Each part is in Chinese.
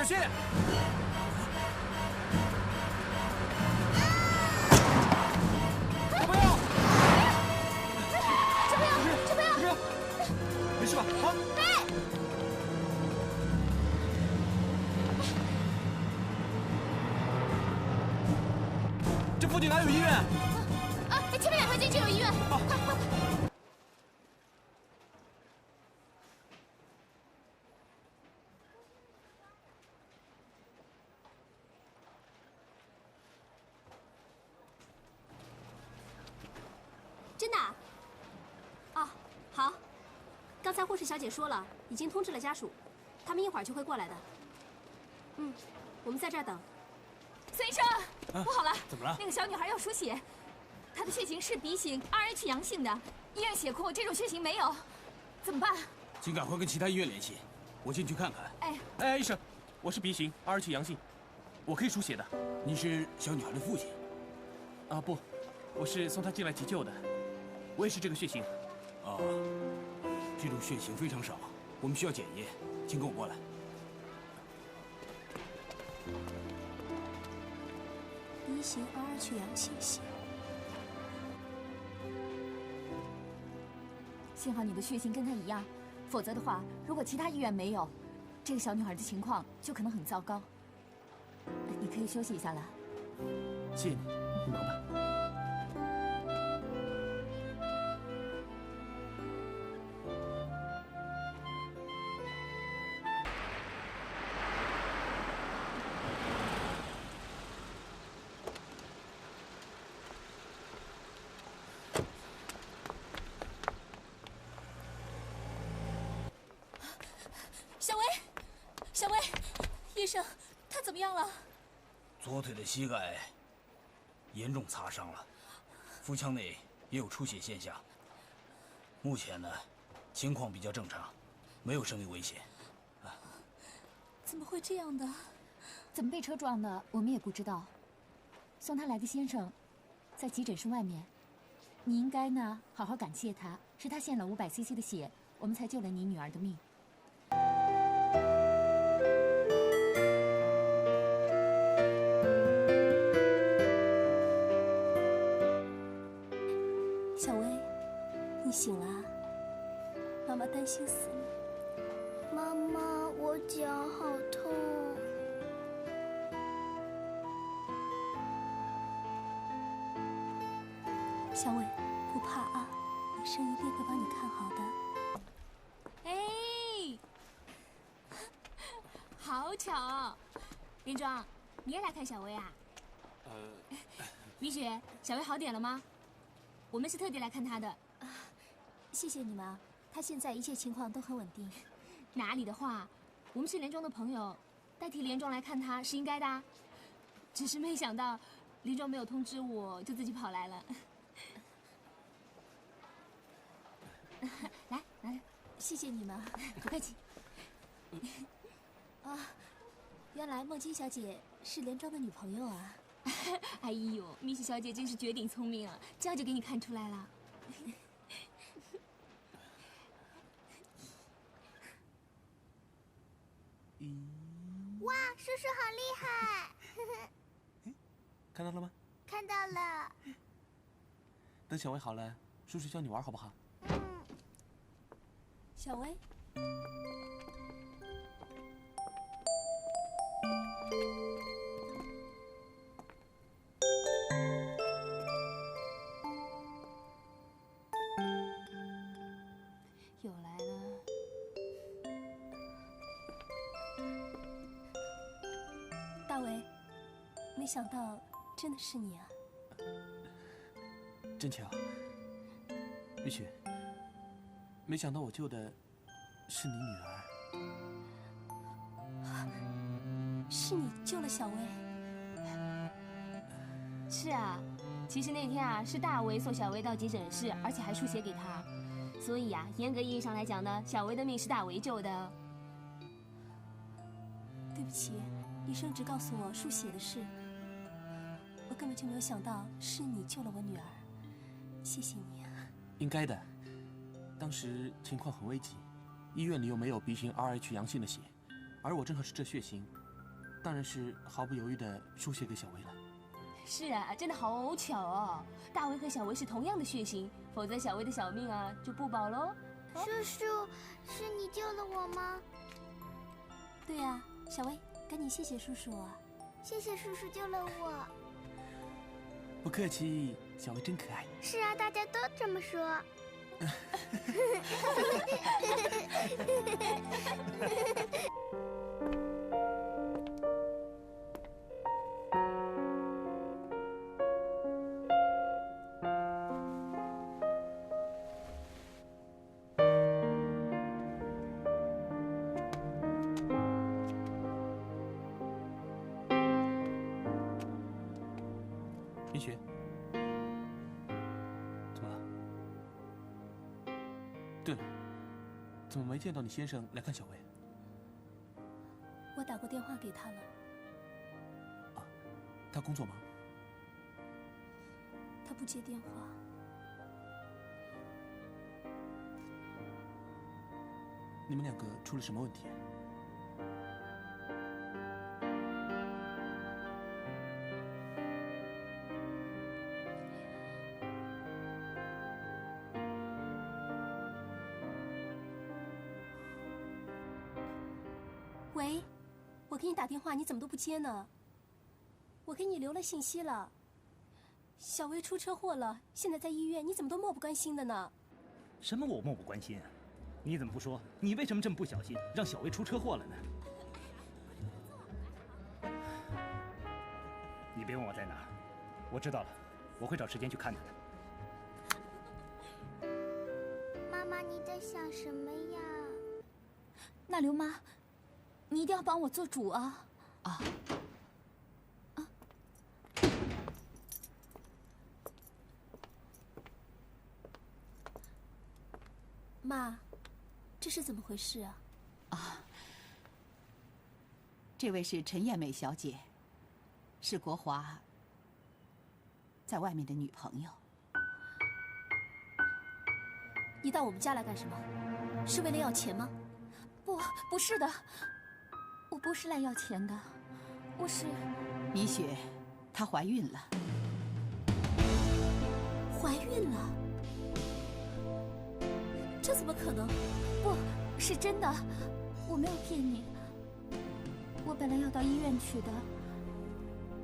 心！小朋友，小朋友，没事吧？啊！这附近哪有医院？啊，前面2条街就有医院，快快快！真的？哦，好。刚才护士小姐说了，已经通知了家属，他们一会儿就会过来的。嗯，我们在这儿等。孙医生，不好了！怎么了？那个小女孩要输血，她的血型是 B 型 RH 阳性的，医院血库这种血型没有，怎么办？请赶快跟其他医院联系，我进去看看。哎，医生，我是 B 型 RH 阳性，我可以输血的。你是小女孩的父亲？啊不，我是送她进来急救的，我也是这个血型。啊，这种血型非常少，我们需要检验，请跟我过来。B 型 RH 阳性血。幸好你的血型跟她一样，否则的话，如果其他医院没有，这个小女孩的情况就可能很糟糕。你可以休息一下了。谢谢你，你忙吧。小薇，医生，他怎么样了？左腿的膝盖严重擦伤了，腹腔内也有出血现象。目前呢，情况比较正常，没有生命危险。怎么会这样的？怎么被车撞的，我们也不知道。送他来的先生，在急诊室外面。你应该呢，好好感谢他，是他献了500cc 的血，我们才救了你女儿的命。小薇，你醒了啊？妈妈担心死了。妈妈，我脚好痛。小薇，不怕啊，医生一定会帮你看好的。哎，好巧哦！连庄，你也来看小薇啊？米雪，小薇好点了吗？我们是特地来看她的。谢谢你们啊，她现在一切情况都很稳定。哪里的话，我们是连庄的朋友，代替连庄来看她是应该的啊。只是没想到连庄没有通知我，就自己跑来了。来，来，谢谢你们，不客气。啊，原来梦晶小姐是连庄的女朋友啊。哎呦，米雪小姐真是绝顶聪明啊，这样就给你看出来了。哇，叔叔好厉害！看到了吗？看到了。等小薇好了，叔叔教你玩好不好？小薇。又来了。大为，没想到真的是你啊！真巧，玉雪，没想到我救的是你女儿。是你救了小薇。是啊，其实那天啊是大为送小薇到急诊室，而且还输血给她，所以啊严格意义上来讲呢，小薇的命是大为救的。对不起，医生只告诉我输血的事，我根本就没有想到是你救了我女儿，谢谢你啊。应该的，当时情况很危急，医院里又没有 B 型 RH 阳性的血，而我正好是这血型，当然是毫不犹豫地输血给小薇了。是啊，真的好巧哦！大卫和小薇是同样的血型，否则小薇的小命啊就不保喽。叔叔，是你救了我吗？对呀，小薇，赶紧谢谢叔叔啊！谢谢叔叔救了我。不客气，小薇真可爱。是啊，大家都这么说。林雪，怎么了？对了，怎么没见到你先生来看小薇？我打过电话给他了，他工作忙。他不接电话。你们两个出了什么问题？喂，我给你打电话，你怎么都不接呢？我给你留了信息了。小薇出车祸了，现在在医院，你怎么都漠不关心的呢？什么我漠不关心啊？你怎么不说？你为什么这么不小心，让小薇出车祸了呢？你别问我在哪儿，我知道了，我会找时间去看她的。妈妈，你在想什么呀？那刘妈，你一定要帮我做主啊！妈，这是怎么回事啊？这位是陈艳美小姐，是国华在外面的女朋友。你到我们家来干什么？是为了要钱吗？不是的，我不是来要钱的，我是……米雪，她怀孕了。怀孕了？这怎么可能？不是真的，我没有骗你。我本来要到医院去的，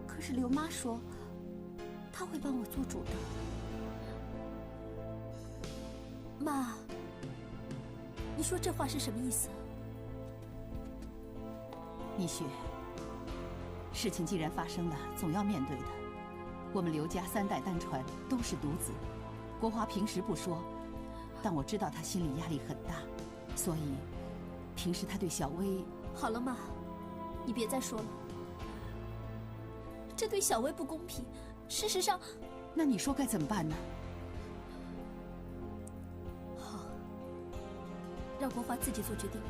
可是刘妈说，她会帮我做主的。妈，你说这话是什么意思？米雪，事情既然发生了，总要面对的。我们刘家3代单传都是独子，国华平时不说，但我知道他心理压力很大，所以平时他对小薇……好了，妈，你别再说了，这对小薇不公平。事实上，那你说该怎么办呢？好，让国华自己做决定吧。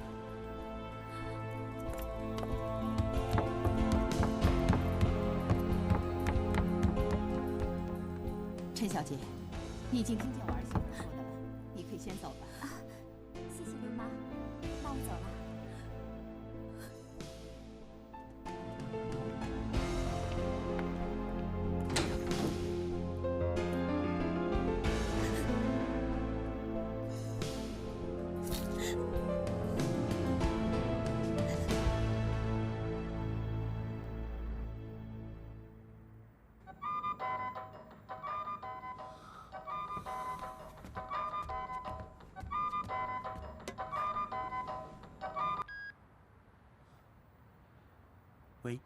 陈小姐，你已经听见我儿媳妇说的了，你可以先走了。谢谢刘妈，那我走了。喂，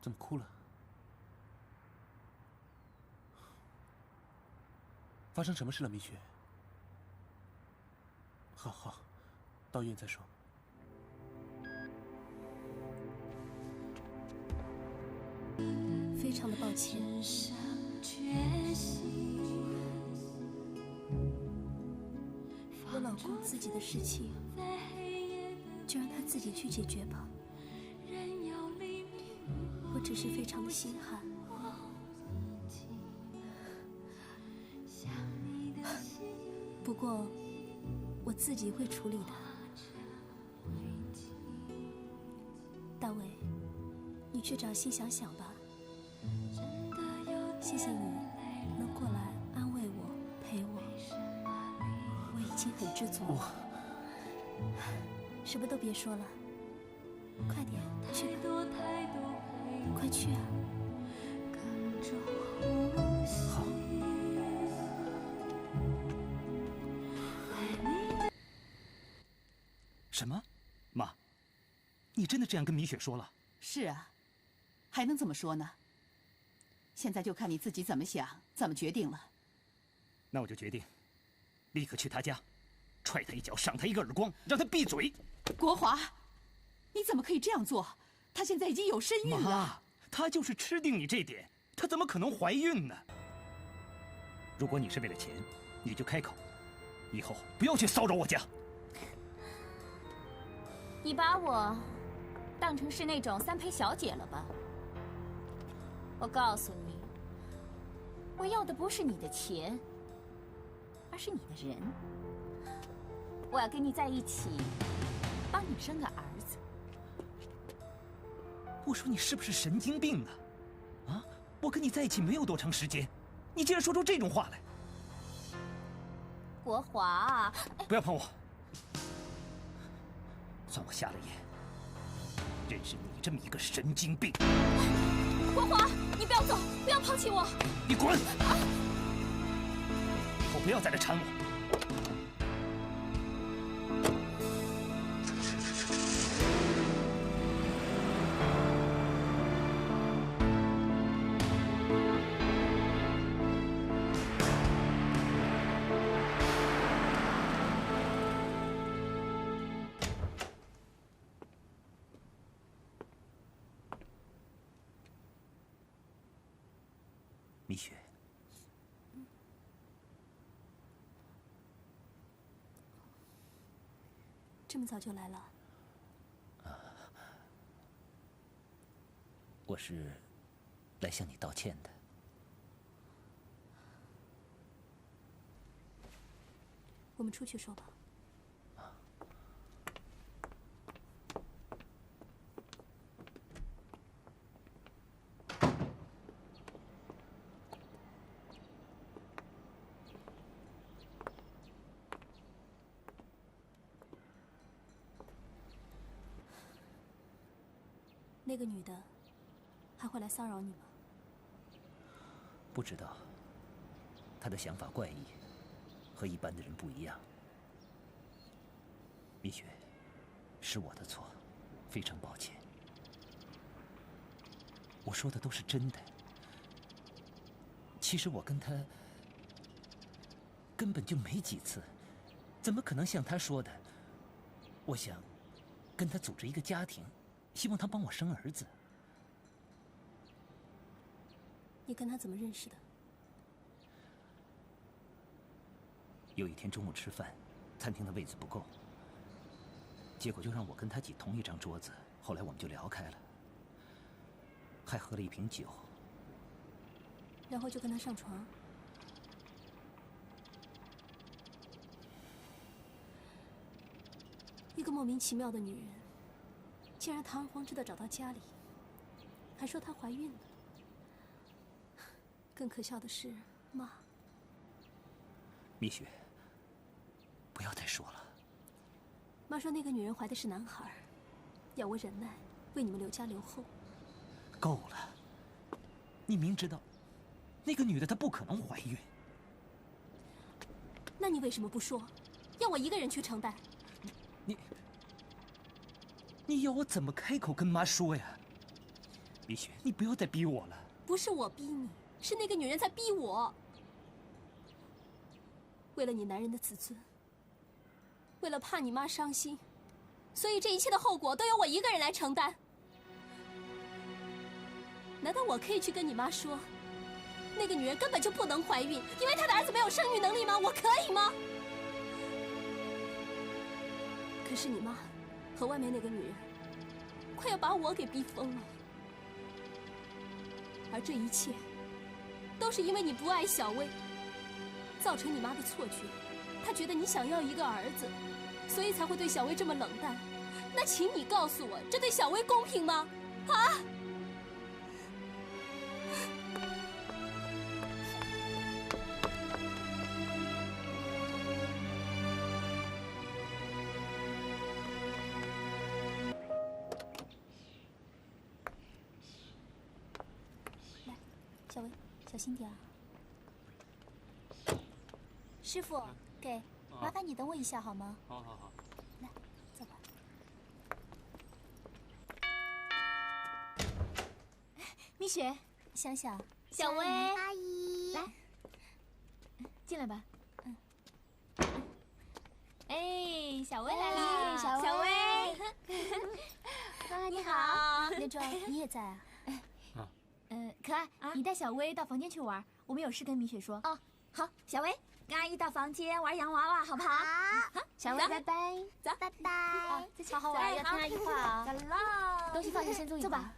怎么哭了？发生什么事了，米雪？好，到医院再说。非常的抱歉。我老公自己的事情，就让他自己去解决吧。我只是非常的心寒。不不过我自己会处理的。大伟，你去找心想想吧。谢谢你能过来安慰我、陪我，我已经很知足了。什么都别说了，快点去吧，快去啊！好。什么？妈，你真的这样跟米雪说了？是啊，还能怎么说呢？现在就看你自己怎么想，怎么决定了。那我就决定，立刻去他家，踹他一脚，赏他一个耳光，让他闭嘴。国华，你怎么可以这样做？她现在已经有身孕了。妈，她就是吃定你这点，她怎么可能怀孕呢？如果你是为了钱，你就开口，以后不要去骚扰我家。你把我当成是那种三陪小姐了吧？我告诉你，我要的不是你的钱，而是你的人。我要跟你在一起，帮你生个儿子。我说你是不是神经病啊？啊！我跟你在一起没有多长时间，你竟然说出这种话来！国华，不要碰我！算我瞎了眼，认识你这么一个神经病！国华，你不要走，不要抛弃我！你滚！以后不要在这缠我！米雪，这么早就来了？我是来向你道歉的。我们出去说吧。那个女的还会来骚扰你吗？不知道，她的想法怪异，和一般的人不一样。米雪，是我的错，非常抱歉。我说的都是真的。其实我跟她根本就没几次，怎么可能像她说的？我想跟她组织一个家庭。希望他帮我生儿子。你跟他怎么认识的？有一天中午吃饭，餐厅的位子不够，结果就让我跟他挤同一张桌子。后来我们就聊开了，还喝了一瓶酒。然后就跟他上床。一个莫名其妙的女人，竟然堂而皇之的找到家里，还说她怀孕了。更可笑的是，妈。蜜雪，不要再说了。妈说那个女人怀的是男孩，要我忍耐，为你们刘家留后。够了，你明知道，那个女的她不可能怀孕。那你为什么不说，要我一个人去承担？你要我怎么开口跟妈说呀？蜜雪，你不要再逼我了。不是我逼你，是那个女人在逼我。为了你男人的自尊，为了怕你妈伤心，所以这一切的后果都由我一个人来承担。难道我可以去跟你妈说，那个女人根本就不能怀孕，因为她的儿子没有生育能力吗？我可以吗？可是你妈和外面那个女人，快要把我给逼疯了。而这一切，都是因为你不爱小薇，造成你妈的错觉。他觉得你想要一个儿子，所以才会对小薇这么冷淡。那请你告诉我，这对小薇公平吗？啊！来，小薇，小心点儿。师傅，给，麻烦你等我一下好吗？好好好。来，坐吧。蜜雪，想想，小薇，阿姨，来，进来吧。哎，小薇来了，小薇，啊，你好，连庄，你也在啊？可爱，你带小薇到房间去玩，我们有事跟米雪说。哦，好，小薇，跟阿姨到房间玩洋娃娃，好不好？好，小薇，拜拜，走，拜拜。好好玩，要听阿姨话啊。走喽，东西放下，先坐一会儿。坐吧。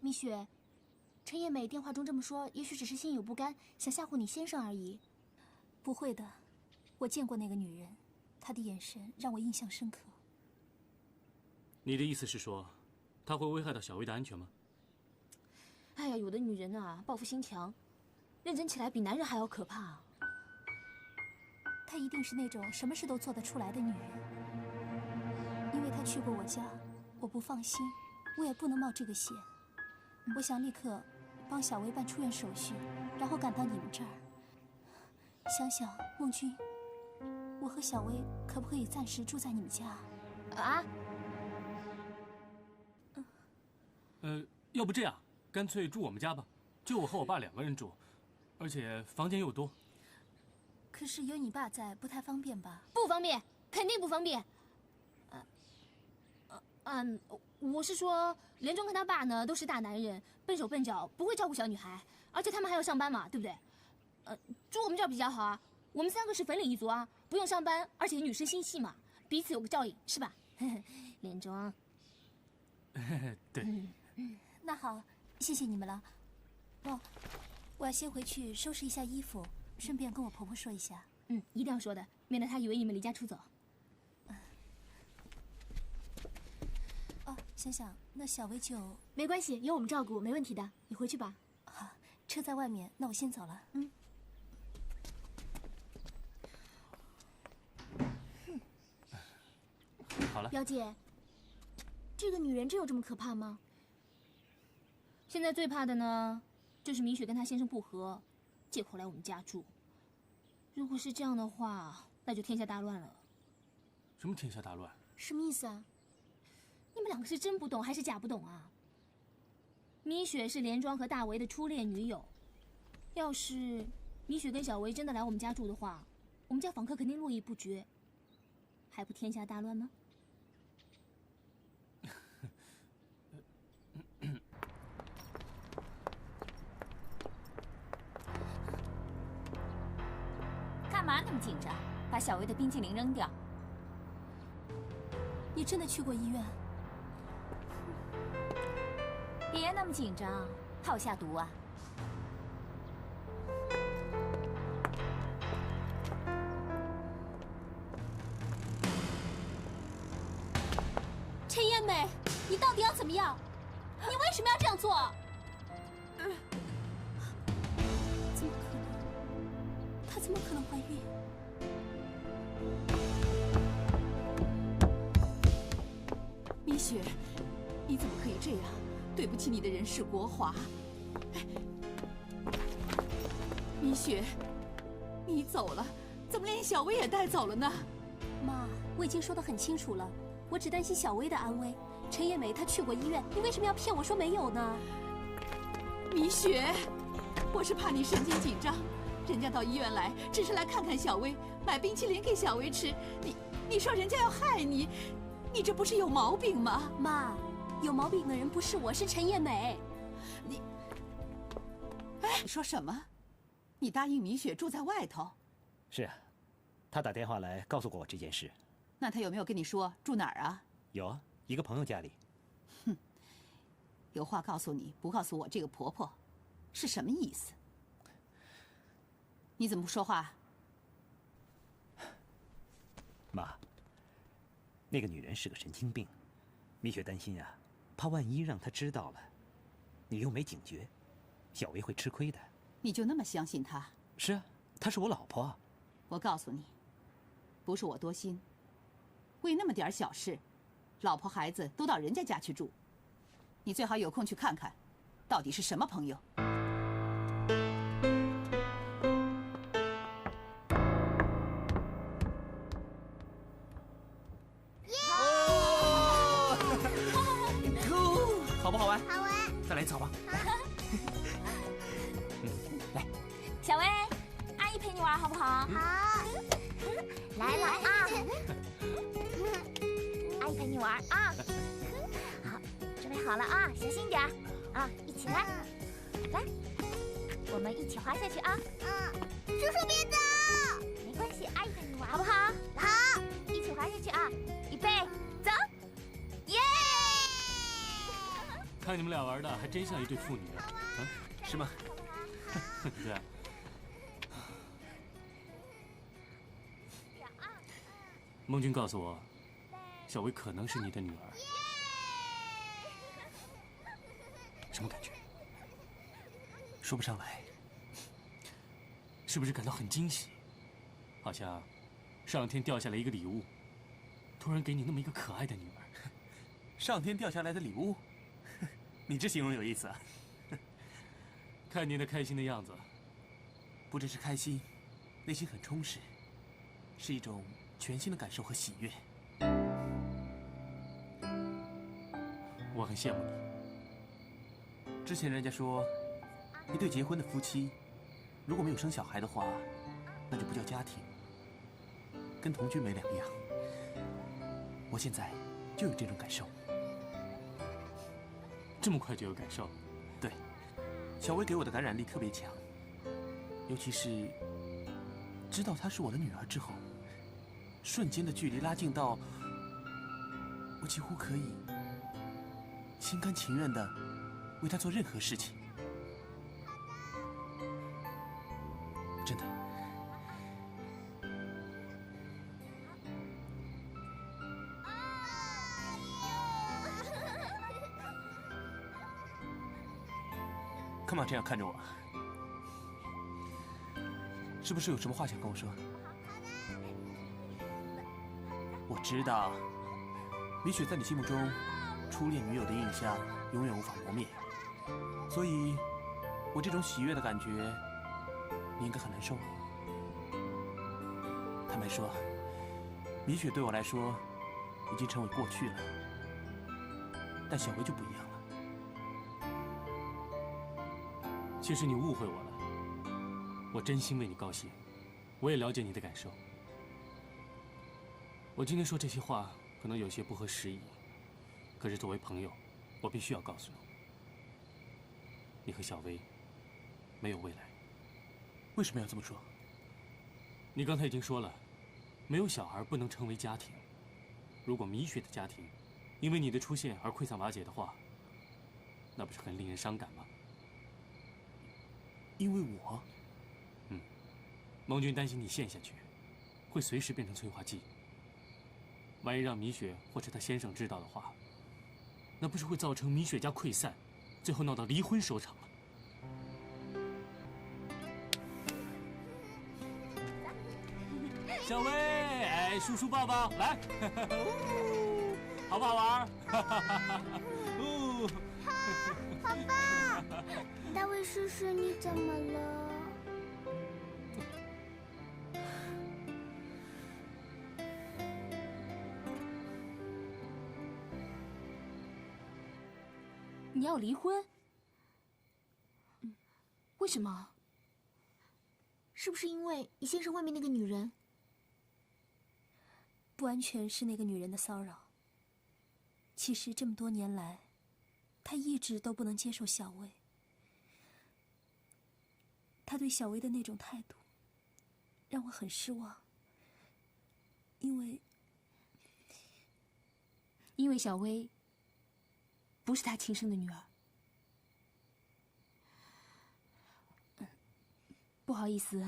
蜜雪，陈叶美电话中这么说，也许只是心有不甘，想吓唬你先生而已。不会的，我见过那个女人，她的眼神让我印象深刻。你的意思是说，他会危害到小薇的安全吗？哎呀，有的女人啊，报复心强，认真起来比男人还要可怕。她一定是那种什么事都做得出来的女人，因为她去过我家，我不放心，我也不能冒这个险。我想立刻帮小薇办出院手续，然后赶到你们这儿。想想，孟君，我和小薇可不可以暂时住在你们家？啊？要不这样，干脆住我们家吧，就我和我爸2个人住，而且房间又多。可是有你爸在，不太方便吧？不方便，肯定不方便。我是说，连庄跟他爸呢都是大男人，笨手笨脚，不会照顾小女孩，而且他们还要上班嘛，对不对？住我们这儿比较好啊，我们3个是粉领一族啊，不用上班，而且女生心细嘛，彼此有个照应，是吧？连庄。对。那好，谢谢你们了。哦，我要先回去收拾一下衣服，顺便跟我婆婆说一下。一定要说的，免得她以为你们离家出走。哦，想想，那小薇就没关系，有我们照顾，没问题的。你回去吧。好，车在外面，那我先走了。好了，表姐，这个女人真有这么可怕吗？现在最怕的呢，就是米雪跟她先生不和，借口来我们家住。如果是这样的话，那就天下大乱了。什么天下大乱？什么意思啊？你们2个是真不懂还是假不懂啊？米雪是连庄和大为的初恋女友，要是米雪跟小维真的来我们家住的话，我们家访客肯定络绎不绝，还不天下大乱吗？干嘛那么紧张？把小薇的冰淇淋扔掉。你真的去过医院？别那么紧张，怕我下毒啊？陈艳美，你到底要怎么样？你为什么要这样做？怎么可能？她怎么可能怀孕？米雪，你怎么可以这样？对不起你的人是国华。米雪，你走了，怎么连小薇也带走了呢？妈，我已经说得很清楚了，我只担心小薇的安危。陈叶梅她去过医院，你为什么要骗我说没有呢？米雪，我是怕你神经紧张，人家到医院来只是来看看小薇，买冰淇淋给小薇吃，你说人家要害你，你这不是有毛病吗？妈，有毛病的人不是我，是陈叶美。你说什么？你答应米雪住在外头？是啊，他打电话来告诉过我这件事。那他有没有跟你说住哪儿啊？有啊，一个朋友家里。有话告诉你，不告诉我这个婆婆，是什么意思？你怎么不说话？妈，那个女人是个神经病，米雪担心啊，怕万一让她知道了，你又没警觉，小薇会吃亏的。你就那么相信她？是啊，她是我老婆。我告诉你，不是我多心，为那么点小事，老婆孩子都到人家家去住，你最好有空去看看，到底是什么朋友。好不好玩？好玩。再来一次好吧？来，小薇，阿姨陪你玩好不好？好。来了啊！阿姨陪你玩啊！好，准备好了啊，小心点啊！一起来，来，我们一起滑下去啊！叔叔别走。没关系，阿姨陪你玩，好不好？好，一起滑下去啊！预备，走！耶！看你们俩玩的还真像一对父女啊！啊，是吗？对啊。孟君告诉我，小薇可能是你的女儿。什么感觉？说不上来。是不是感到很惊喜？好像上天掉下来一个礼物，突然给你那么一个可爱的女儿。上天掉下来的礼物？你这形容有意思啊！看你那开心的样子，不只是开心，内心很充实，是一种全新的感受和喜悦。我很羡慕你。之前人家说，一对结婚的夫妻，如果没有生小孩的话，那就不叫家庭，跟同居没两样。我现在就有这种感受。这么快就有感受？对，小薇给我的感染力特别强，尤其是知道她是我的女儿之后，瞬间的距离拉近到我几乎可以心甘情愿的为她做任何事情。真的。干嘛这样看着我？是不是有什么话想跟我说？我知道，米雪在你心目中，初恋女友的印象永远无法磨灭，所以，我这种喜悦的感觉，你应该很难受。坦白说，米雪对我来说，已经成为过去了，但小薇就不一样了。其实你误会我了，我真心为你高兴，我也了解你的感受。我今天说这些话可能有些不合时宜，可是作为朋友，我必须要告诉你，你和小薇没有未来。为什么要这么说？你刚才已经说了，没有小孩不能成为家庭。如果米雪的家庭因为你的出现而溃散瓦解的话，那不是很令人伤感吗？因为我，孟君担心你陷下去，会随时变成催化剂。万一让米雪或者她先生知道的话，那不是会造成米雪家溃散，最后闹到离婚收场吗？小薇，哎，叔叔抱抱，来，好不好玩？爸爸，大卫叔叔，你怎么了？你要离婚？为什么？是不是因为你先生外面那个女人？不完全是那个女人的骚扰。其实这么多年来，他一直都不能接受小薇。他对小薇的那种态度，让我很失望。因为小薇不是他亲生的女儿。不好意思，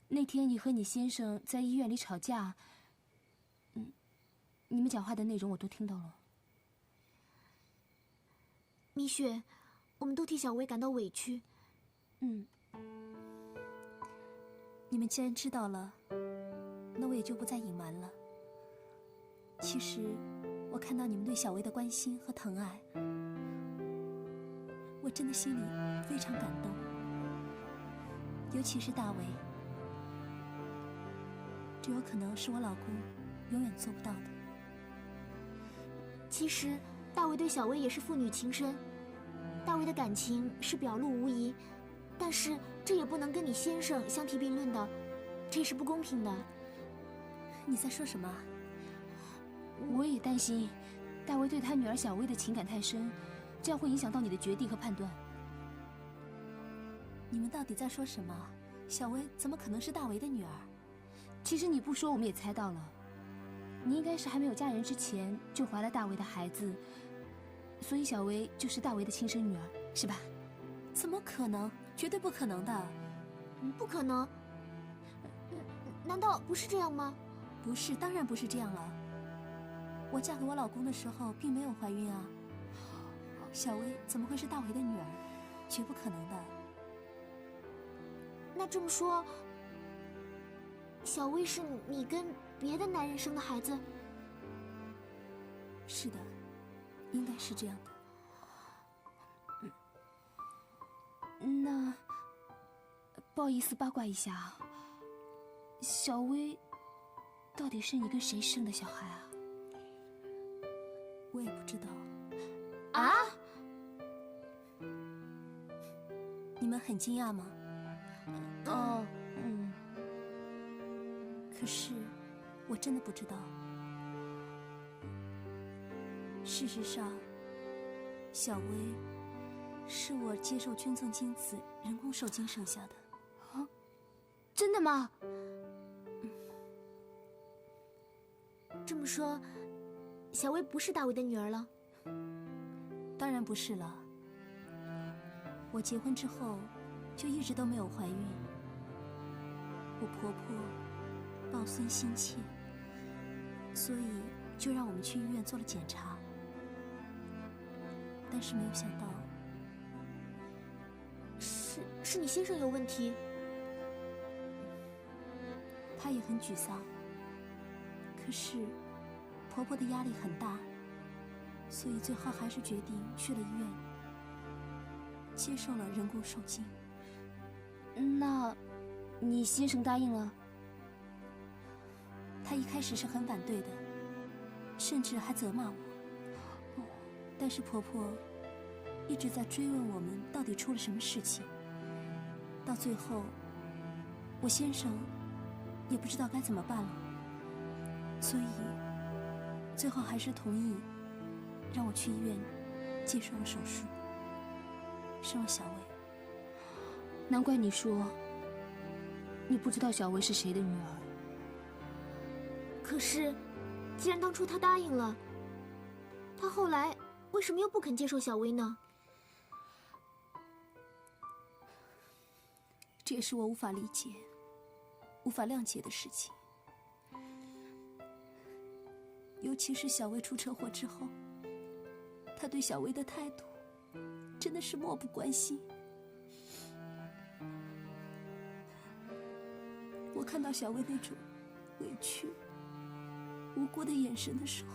那天你和你先生在医院里吵架，你们讲话的内容我都听到了。米雪，我们都替小薇感到委屈。你们既然知道了，那我也就不再隐瞒了。其实，我看到你们对小薇的关心和疼爱，我真的心里非常感动。尤其是大为，这有可能是我老公永远做不到的。其实，大为对小薇也是父女情深，大为的感情是表露无遗，但是这也不能跟你先生相提并论的，这是不公平的。你在说什么？我也担心，大为对他女儿小薇的情感太深，这样会影响到你的决定和判断。你们到底在说什么？小薇怎么可能是大为的女儿？其实你不说，我们也猜到了。你应该是还没有嫁人之前就怀了大为的孩子，所以小薇就是大为的亲生女儿，是吧？怎么可能？绝对不可能的！不可能！难道不是这样吗？不是，当然不是这样了。我嫁给我老公的时候并没有怀孕啊。小薇怎么会是大为的女儿？绝不可能的。那这么说，小薇是你跟别的男人生的孩子？是的，应该是这样的。那不好意思八卦一下啊，小薇到底是你跟谁生的小孩啊？我也不知道。啊？你们很惊讶吗？可是我真的不知道。事实上，小薇是我接受捐赠精子人工受精生下的。啊？真的吗？这么说，小薇不是大为的女儿了？当然不是了。我结婚之后就一直都没有怀孕。我婆婆抱孙心切，所以就让我们去医院做了检查。但是没有想到，是你先生有问题。他也很沮丧。可是婆婆的压力很大，所以最后还是决定去了医院，接受了人工受精。那你先生答应了？他一开始是很反对的，甚至还责骂我。但是婆婆一直在追问我们到底出了什么事情。到最后，我先生也不知道该怎么办了，所以最后还是同意让我去医院接受了手术，生了小薇。难怪你说你不知道小薇是谁的女儿。可是，既然当初他答应了，他后来为什么又不肯接受小薇呢？这也是我无法理解、无法谅解的事情。尤其是小薇出车祸之后，他对小薇的态度真的是漠不关心。我看到小薇那种委屈、无辜的眼神的时候，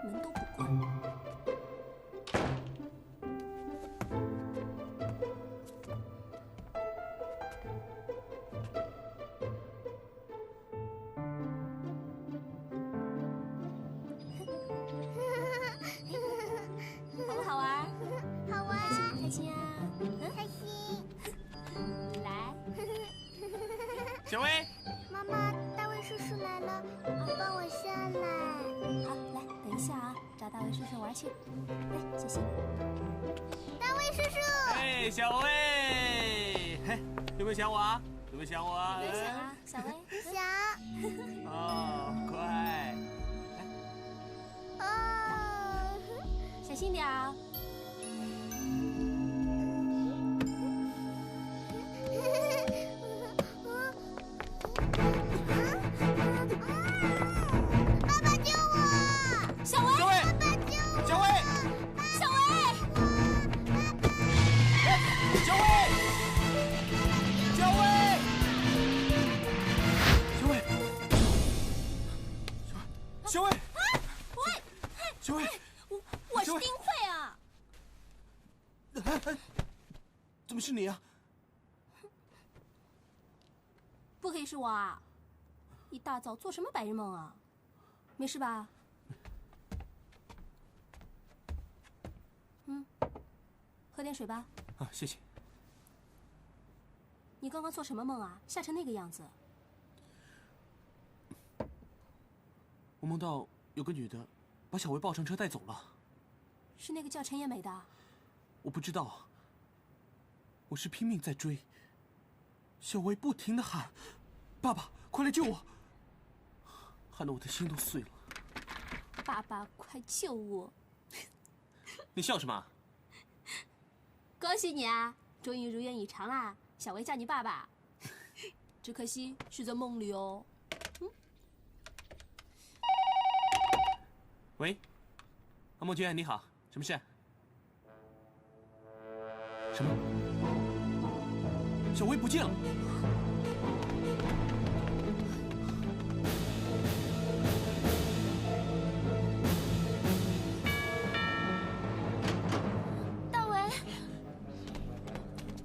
门都不关。好不好玩？好玩，开心啊！开心。来，小薇，妈妈，大卫叔叔来了，你帮我下来。好，来，等一下啊，找大卫叔叔玩去。来，谢谢。大卫叔叔。哎，小薇。没有想我啊？有没有想我啊？没想啊，小薇。想。哦，乖。哦。小心点啊。爸爸救我！小薇，小薇，爸爸救我！小薇，小薇，小薇，小薇，小薇，小薇，喂，小薇，我是丁慧啊。怎么是你啊？不可以是我啊！一大早做什么白日梦啊？没事吧？喝点水吧。啊，谢谢。你刚刚做什么梦啊？吓成那个样子。我梦到有个女的把小薇抱上车带走了。是那个叫陈妍美的？我不知道。我是拼命在追。小薇不停地喊：“爸爸，快来救我！”喊得我的心都碎了。爸爸，快救我！你笑什么？恭喜你啊，终于如愿以偿啦！小薇叫你爸爸，只可惜是在梦里哦。喂，孟娟，你好，什么事？什么？小薇不见了！大为，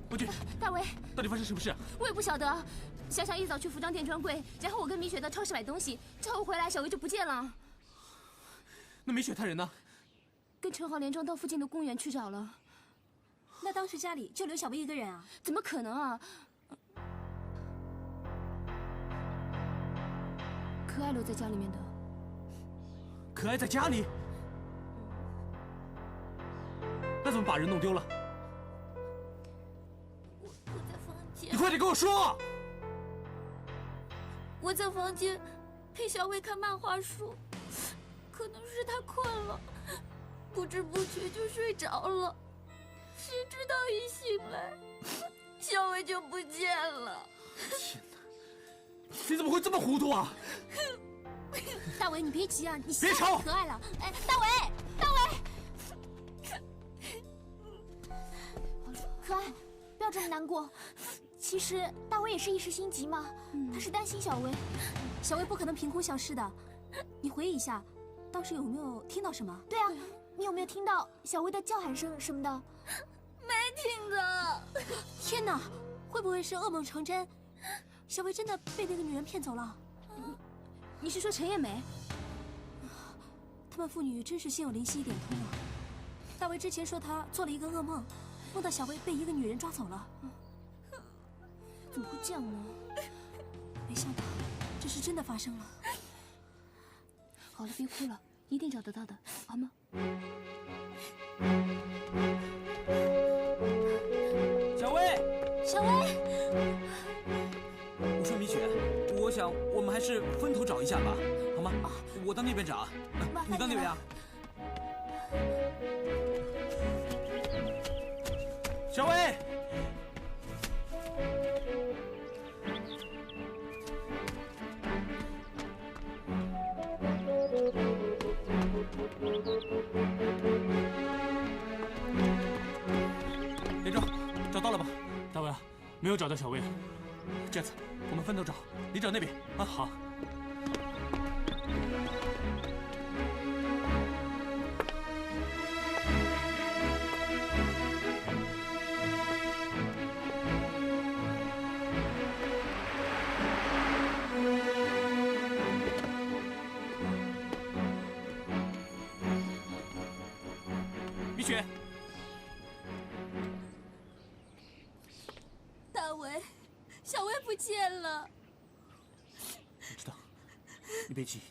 孟娟，大为，到底发生什么事啊？我也不晓得。小小一早去服装店专柜，然后我跟米雪到超市买东西，之后回来小薇就不见了。那米雪他人呢？跟陈浩连庄到附近的公园去找了。那当时家里就留小薇一个人啊？怎么可能啊？可爱留在家里面的。可爱在家里？那怎么把人弄丢了？我在房间。你快点跟我说！我在房间陪小薇看漫画书，可能是她困了，不知不觉就睡着了。谁知道一醒来，小薇就不见了。天哪！你怎么会这么糊涂啊？大为，你别急啊，你别吵！可爱了。哎，大为，大为，可爱，不要这么难过。其实大为也是一时心急嘛，他是担心小薇。小薇不可能凭空消失的。你回忆一下，当时有没有听到什么？对啊，你有没有听到小薇的叫喊声什么的？没听到。天哪，会不会是噩梦成真？小薇真的被那个女人骗走了？你是说陈艳梅？他们父女真是心有灵犀一点通啊！大为之前说他做了一个噩梦，梦到小薇被一个女人抓走了。怎么会这样呢？没想到这是真的发生了。好了，别哭了，一定找得到的，好吗？小薇，小薇，我说米雪，我想我们还是分头找一下吧，好吗？我到那边找，你到那边啊。小薇，连庄，找到了吧？大卫啊，没有找到小薇。这样子，我们分头找，你找那边啊。好。米雪，大为，小薇不见了。我知道，你别急，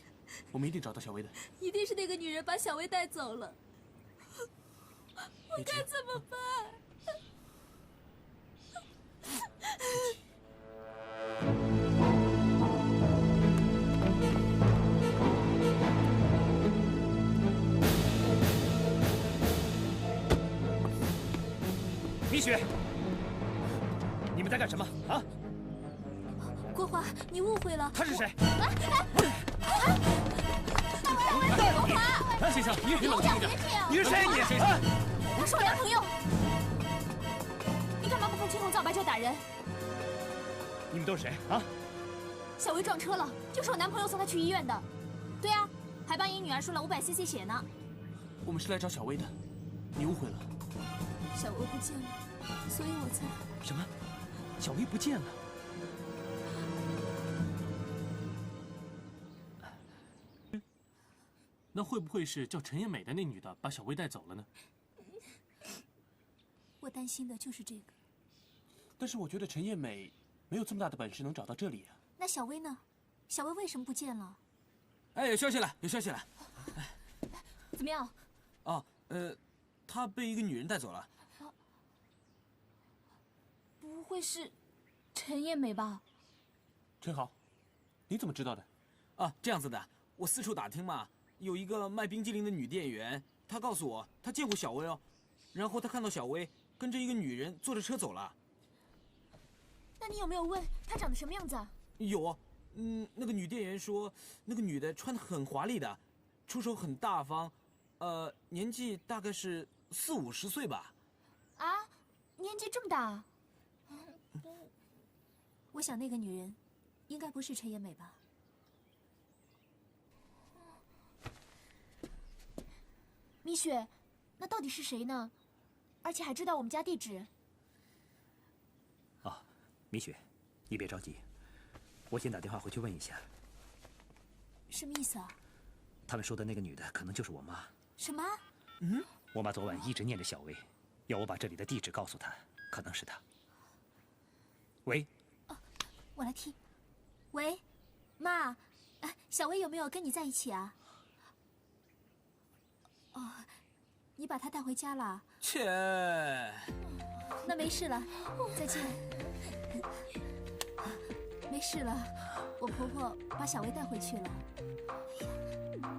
我们一定找到小薇的。一定是那个女人把小薇带走了。我该怎么办？雪，你们在干什么啊？国华，你误会了。他是谁？先生，你冷静一点。你是谁？你先生，他是我男朋友。你干嘛不分青红皂白就打人？你们都是谁啊？小薇撞车了，就是我男朋友送她去医院的。对啊，还帮你女儿输了500cc血呢。我们是来找小薇的，你误会了。小薇不见了，所以我才……什么？小薇不见了？那会不会是叫陈艳美的那女的把小薇带走了呢？我担心的就是这个。但是我觉得陈艳美没有这么大的本事能找到这里啊。那小薇呢？小薇为什么不见了？哎，有消息了，有消息了。怎么样？哦，她被一个女人带走了。不会是陈艳美吧？陈豪，你怎么知道的？啊，这样子的，我四处打听嘛，有一个卖冰激凌的女店员，她告诉我她见过小薇哦，然后她看到小薇跟着一个女人坐着车走了。那你有没有问她长得什么样子啊？有哦，那个女店员说，那个女的穿得很华丽的，出手很大方，年纪大概是40-50岁吧。啊，年纪这么大？我想那个女人，应该不是陈妍美吧？米雪，那到底是谁呢？而且还知道我们家地址。啊，米雪，你别着急，我先打电话回去问一下。什么意思啊？他们说的那个女的可能就是我妈。什么？我妈昨晚一直念着小薇，要我把这里的地址告诉她，可能是她。喂。哦，我来听。喂，妈，小薇有没有跟你在一起啊？哦，你把她带回家了？切，那没事了，再见。没事了，我婆婆把小薇带回去了。哎呀，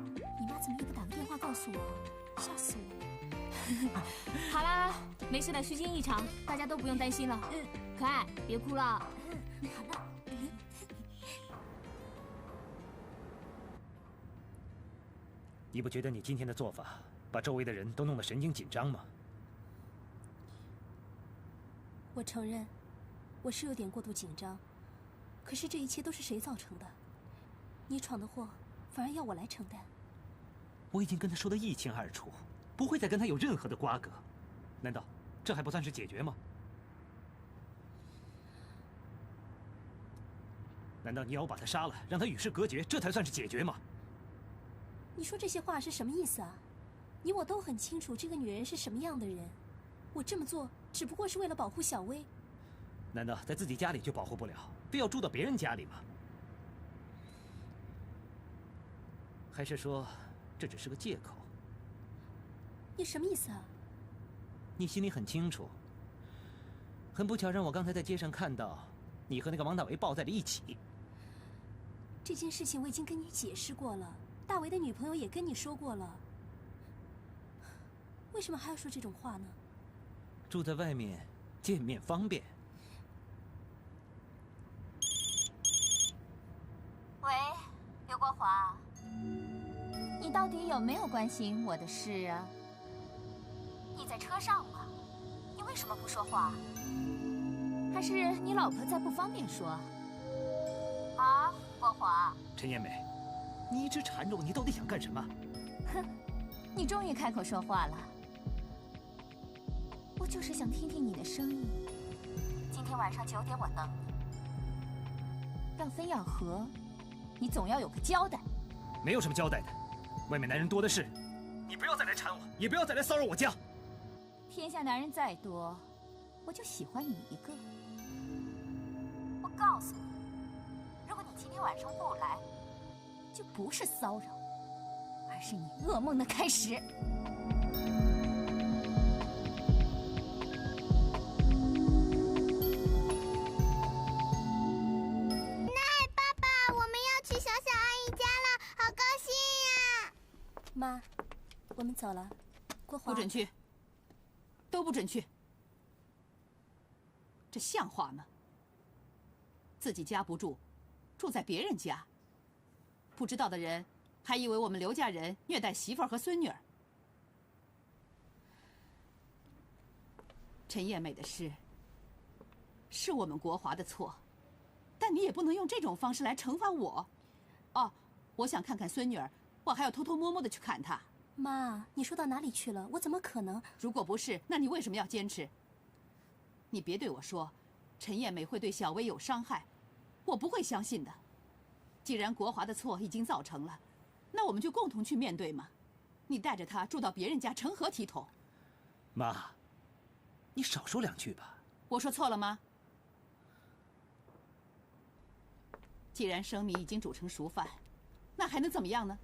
你妈怎么也不打个电话告诉我，吓死我！好啦，没事的，虚惊一场，大家都不用担心了。可爱，别哭了。好了。你不觉得你今天的做法把周围的人都弄得神经紧张吗？我承认，我是有点过度紧张。可是这一切都是谁造成的？你闯的祸，反而要我来承担。我已经跟他说得一清二楚，不会再跟他有任何的瓜葛。难道这还不算是解决吗？难道你要我把他杀了，让他与世隔绝，这才算是解决吗？你说这些话是什么意思啊？你我都很清楚这个女人是什么样的人，我这么做只不过是为了保护小薇。难道在自己家里就保护不了，非要住到别人家里吗？还是说这只是个借口？你什么意思啊？你心里很清楚。很不巧，让我刚才在街上看到你和那个王大为抱在了一起。这件事情我已经跟你解释过了，大为的女朋友也跟你说过了，为什么还要说这种话呢？住在外面，见面方便。喂，刘国华，你到底有没有关心我的事啊？你在车上吗？你为什么不说话？还是你老婆在不方便说？啊，国华。陈妍美，你一直缠着我，你到底想干什么？哼，你终于开口说话了。我就是想听听你的声音。今天晚上9点我等你。要分要合，你总要有个交代。没有什么交代的，外面男人多的是，你不要再来缠我，也不要再来骚扰我家。天下男人再多，我就喜欢你一个。我告诉你，如果你今天晚上不来，就不是骚扰，而是你噩梦的开始。妈，我们走了。国华，不准去，都不准去。这像话吗？自己家不住，住在别人家。不知道的人还以为我们刘家人虐待媳妇儿和孙女儿。陈艳美的事，是我们国华的错，但你也不能用这种方式来惩罚我。哦，我想看看孙女儿，我还要偷偷摸摸的去看她。妈，你说到哪里去了？我怎么可能？如果不是，那你为什么要坚持？你别对我说，陈艳美会对小薇有伤害，我不会相信的。既然国华的错已经造成了，那我们就共同去面对嘛。你带着她住到别人家，成何体统？妈，你少说2句吧。我说错了吗？既然生米已经煮成熟饭，那还能怎么样呢？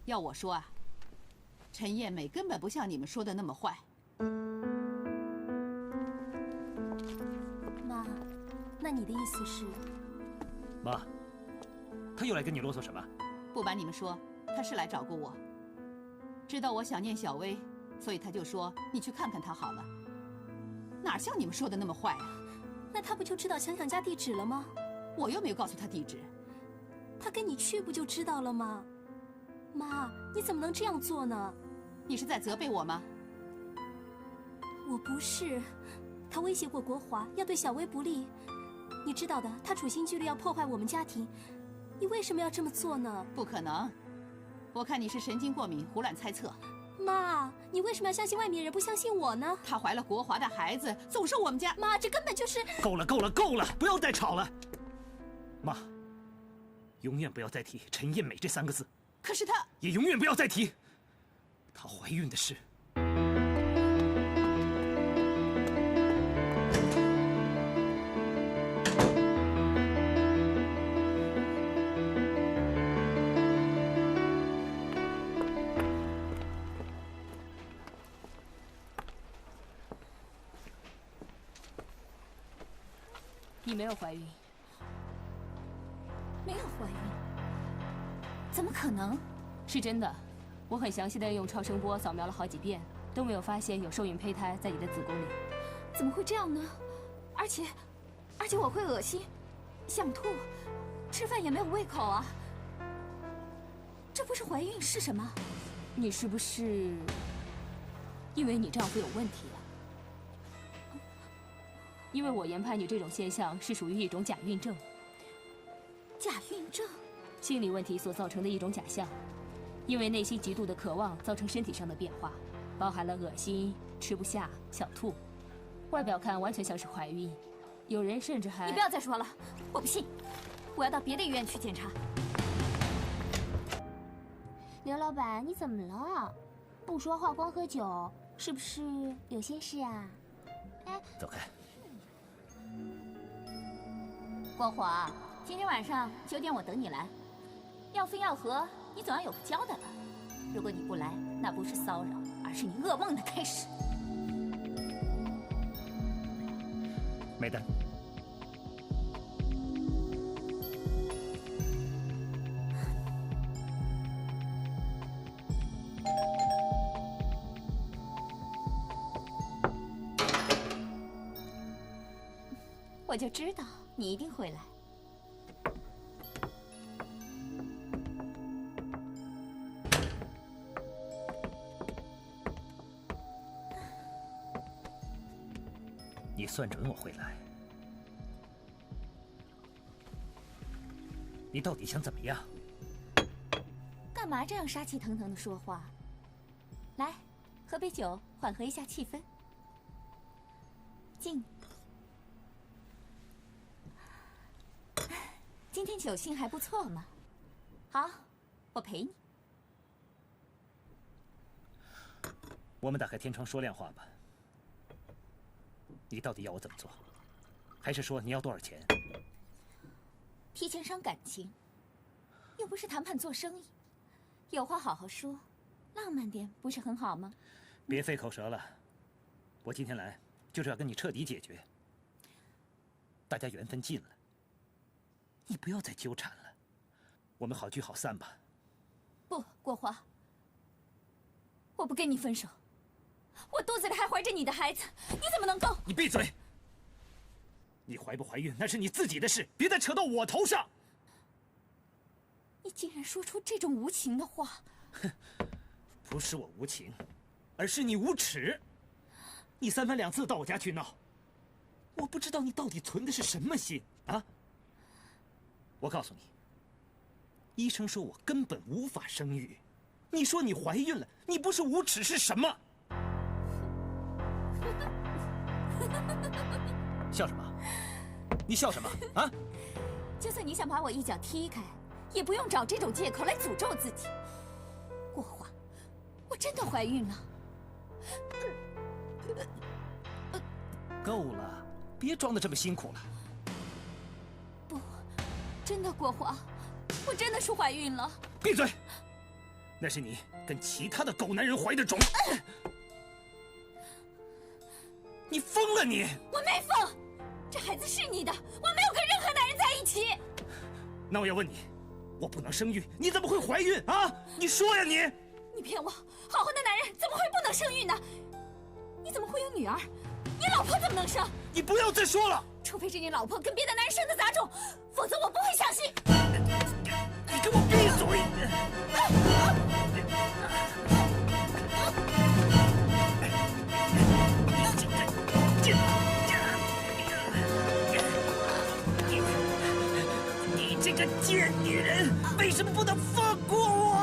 要我说啊，陈艳美根本不像你们说的那么坏。妈，那你的意思是？妈，他又来跟你啰嗦什么？不瞒你们说，他是来找过我，知道我想念小薇，所以他就说你去看看她好了。哪像你们说的那么坏啊？那他不就知道强强家地址了吗？我又没有告诉他地址。他跟你去不就知道了吗？妈，你怎么能这样做呢？你是在责备我吗？我不是，他威胁过国华，要对小薇不利。你知道的，他处心积虑要破坏我们家庭。你为什么要这么做呢？不可能，我看你是神经过敏，胡乱猜测。妈，你为什么要相信外面人，不相信我呢？她怀了国华的孩子，总是我们家。妈，这根本就是……够了，够了，够了！不要再吵了。妈，永远不要再提陈艳美这3个字。可是她也永远不要再提她怀孕的事。你没有怀孕，没有怀孕，怎么可能？是真的，我很详细的用超声波扫描了好几遍，都没有发现有受孕胚胎在你的子宫里。怎么会这样呢？而且我会恶心，想吐，吃饭也没有胃口啊。这不是怀孕是什么？你是不是因为你丈夫有问题啊？因为我研判你这种现象是属于一种假孕症。假孕症？心理问题所造成的一种假象，因为内心极度的渴望造成身体上的变化，包含了恶心、吃不下、想吐。外表看完全像是怀孕，有人甚至还……你不要再说了，我不信，我要到别的医院去检查。刘老板，你怎么了？不说话光喝酒，是不是有些事啊？哎，走开。光华，今天晚上9点我等你来。要分要合，你总要有个交代吧？如果你不来，那不是骚扰，而是你噩梦的开始。没单。我就知道你一定会来。你算准我会来，你到底想怎么样？干嘛这样杀气腾腾的说话？来，喝杯酒，缓和一下气氛。敬。今天酒兴还不错嘛。好，我陪你。我们打开天窗说亮话吧。你到底要我怎么做？还是说你要多少钱？提前伤感情，又不是谈判做生意，有话好好说，浪漫点不是很好吗？别费口舌了，我今天来就是要跟你彻底解决。大家缘分尽了，你不要再纠缠了，我们好聚好散吧。不，国华，我不跟你分手，我肚子里还怀着你的孩子，你怎么能够？你闭嘴！你怀不怀孕那是你自己的事，别再扯到我头上。你竟然说出这种无情的话！哼，不是我无情，而是你无耻。你3番2次到我家去闹，我不知道你到底存的是什么心啊！我告诉你，医生说我根本无法生育，你说你怀孕了，你不是无耻是什么？笑什么？你笑什么啊？就算你想把我一脚踢开，也不用找这种借口来诅咒自己。国华，我真的怀孕了。够了，别装得这么辛苦了。不，真的，国华，我真的是怀孕了。闭嘴！那是你跟其他的狗男人怀的种。你疯了你！我没疯，这孩子是你的，我没有跟任何男人在一起。那我要问你，我不能生育，你怎么会怀孕啊？你说呀你！你骗我！好好的男人怎么会不能生育呢？你怎么会有女儿？你老婆怎么能生？你不要再说了！除非是你老婆跟别的男人生的杂种，否则我不会相信。你给我闭嘴！你这个贱女人，为什么不能放过我？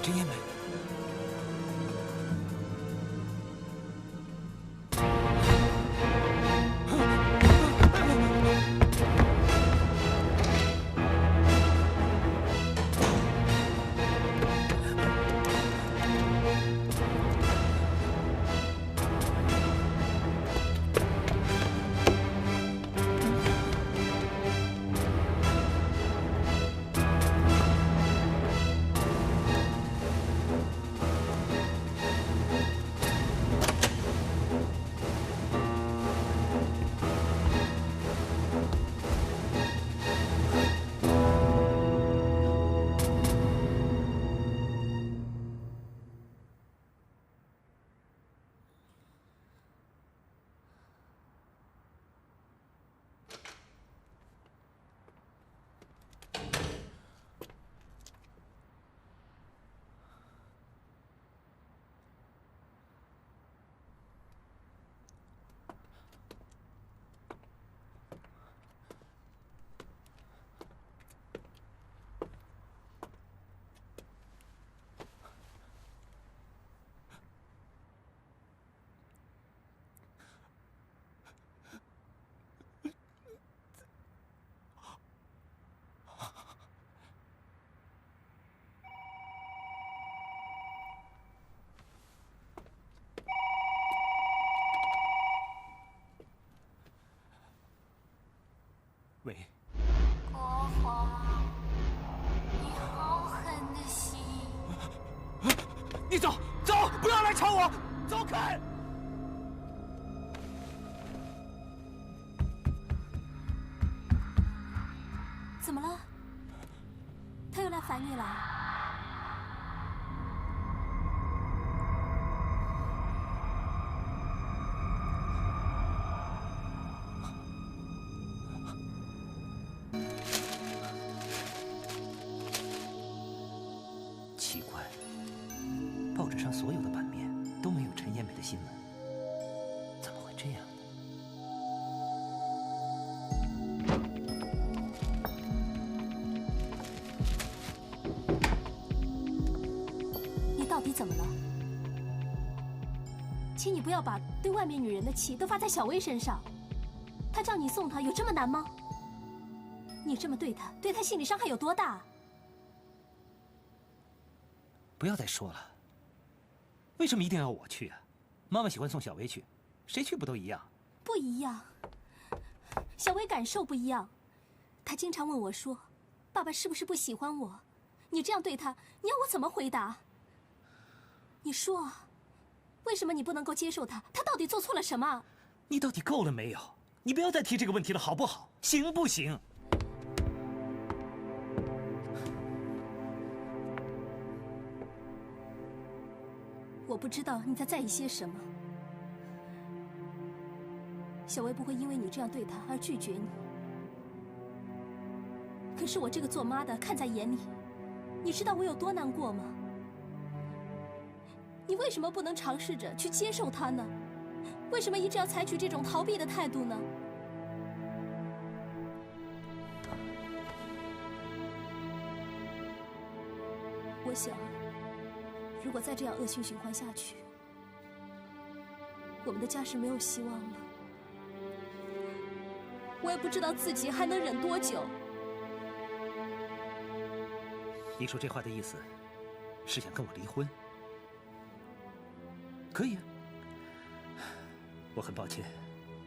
真燕梅。喂，国华，你好狠的心！你走走，不要来吵我，走开！怎么了？他又来烦你了？奇怪，报纸上所有的版面都没有陈燕梅的新闻，怎么会这样呢？你到底怎么了？请你不要把对外面女人的气都发在小薇身上。她叫你送她，有这么难吗？你这么对她，对她心理伤害有多大？不要再说了。为什么一定要我去啊？妈妈喜欢送小薇去，谁去不都一样？不一样。小薇感受不一样，她经常问我说：“爸爸是不是不喜欢我？”你这样对她，你要我怎么回答？你说啊，为什么你不能够接受她？她到底做错了什么？你到底够了没有？你不要再提这个问题了，好不好？行不行？我不知道你在意些什么。小薇不会因为你这样对她而拒绝你，可是我这个做妈的看在眼里，你知道我有多难过吗？你为什么不能尝试着去接受她呢？为什么一直要采取这种逃避的态度呢？我想，如果再这样恶性循环下去，我们的家是没有希望了。我也不知道自己还能忍多久。你说这话的意思，是想跟我离婚？可以啊。我很抱歉，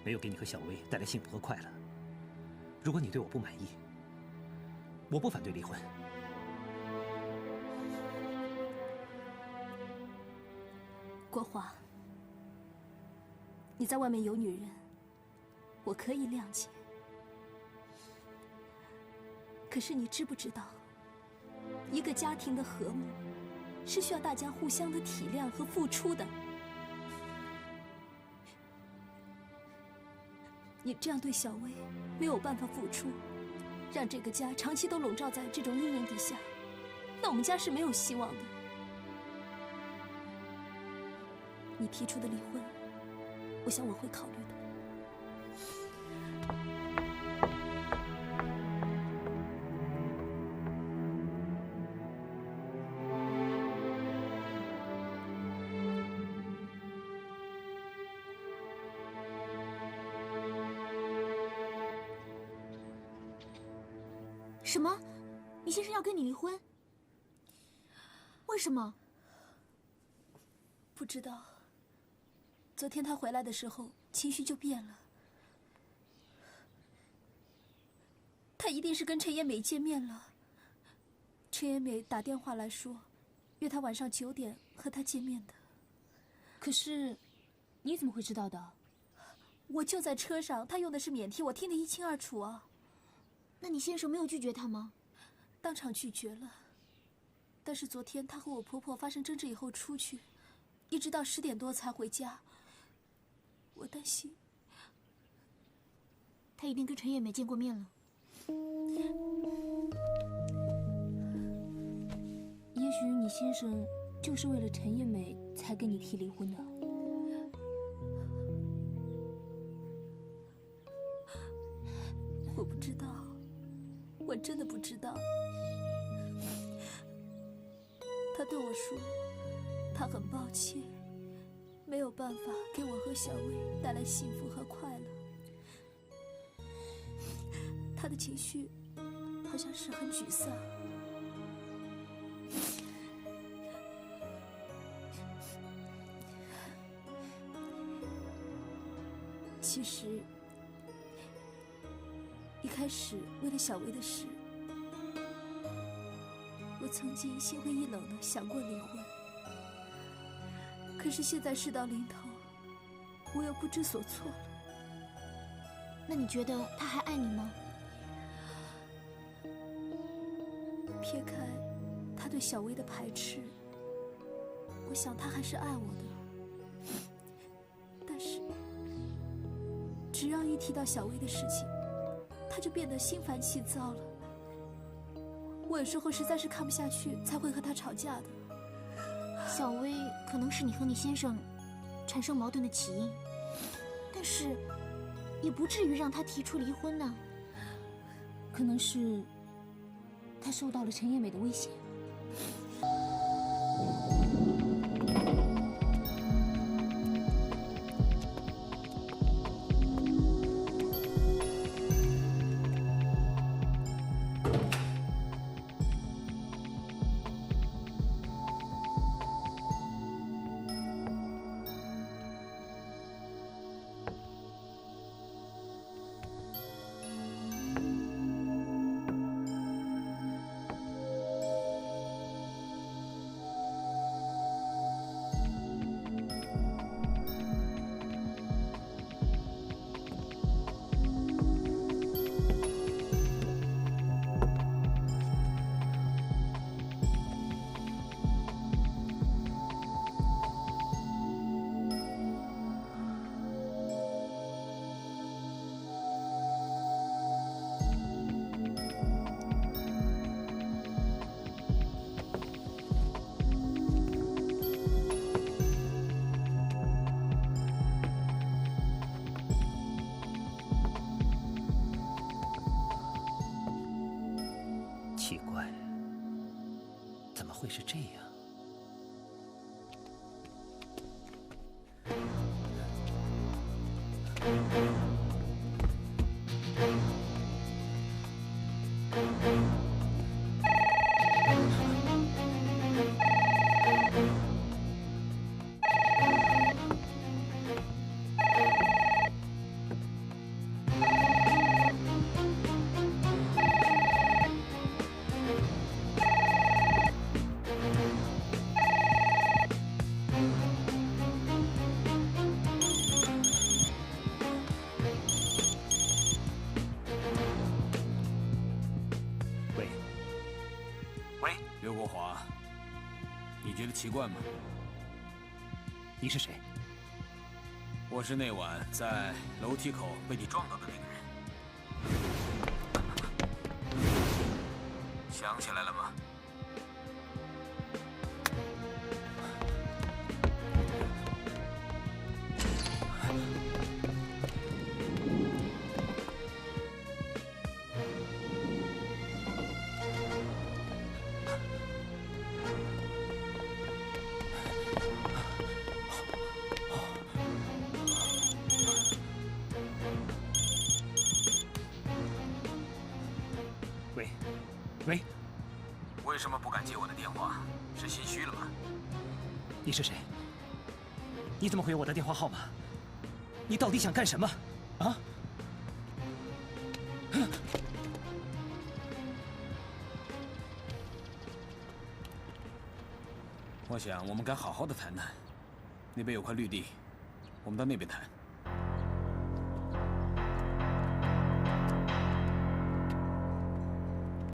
没有给你和小薇带来幸福和快乐。如果你对我不满意，我不反对离婚。国华，你在外面有女人，我可以谅解。可是你知不知道，一个家庭的和睦是需要大家互相的体谅和付出的。你这样对小薇没有办法付出，让这个家长期都笼罩在这种阴影底下，那我们家是没有希望的。你提出的离婚，我想我会考虑的。什么？你先生要跟你离婚？为什么？不知道。昨天他回来的时候，情绪就变了。他一定是跟陈妍美见面了。陈妍美打电话来说，约他晚上9点和他见面的。可是，你怎么会知道的？我就在车上，他用的是免提，我听得一清二楚啊。那你先生没有拒绝他吗？当场拒绝了。但是昨天他和我婆婆发生争执以后出去，一直到10点多才回家。我担心他一定跟陈妍美见过面了。也许你先生就是为了陈妍美才跟你提离婚的。我不知道，我真的不知道。他对我说，他很抱歉，没有办法给我和小薇带来幸福和快乐。他的情绪好像是很沮丧。其实一开始为了小薇的事，我曾经心灰意冷的想过离婚。可是现在事到临头，我又不知所措了。那你觉得他还爱你吗？撇开他对小薇的排斥，我想他还是爱我的。但是只要一提到小薇的事情，他就变得心烦气躁了。我有时候实在是看不下去，才会和他吵架的。小薇可能是你和你先生产生矛盾的起因，但是也不至于让他提出离婚呢。可能是他受到了陈妍美的威胁。怎么会是这样？刘国华，你觉得奇怪吗？你是谁？我是那晚在楼梯口被你撞到的那个人。想起来了吗？喂，为什么不敢接我的电话？是心虚了吗？你是谁？你怎么会有我的电话号码？你到底想干什么？啊？我想我们该好好的谈谈。那边有块绿地，我们到那边谈。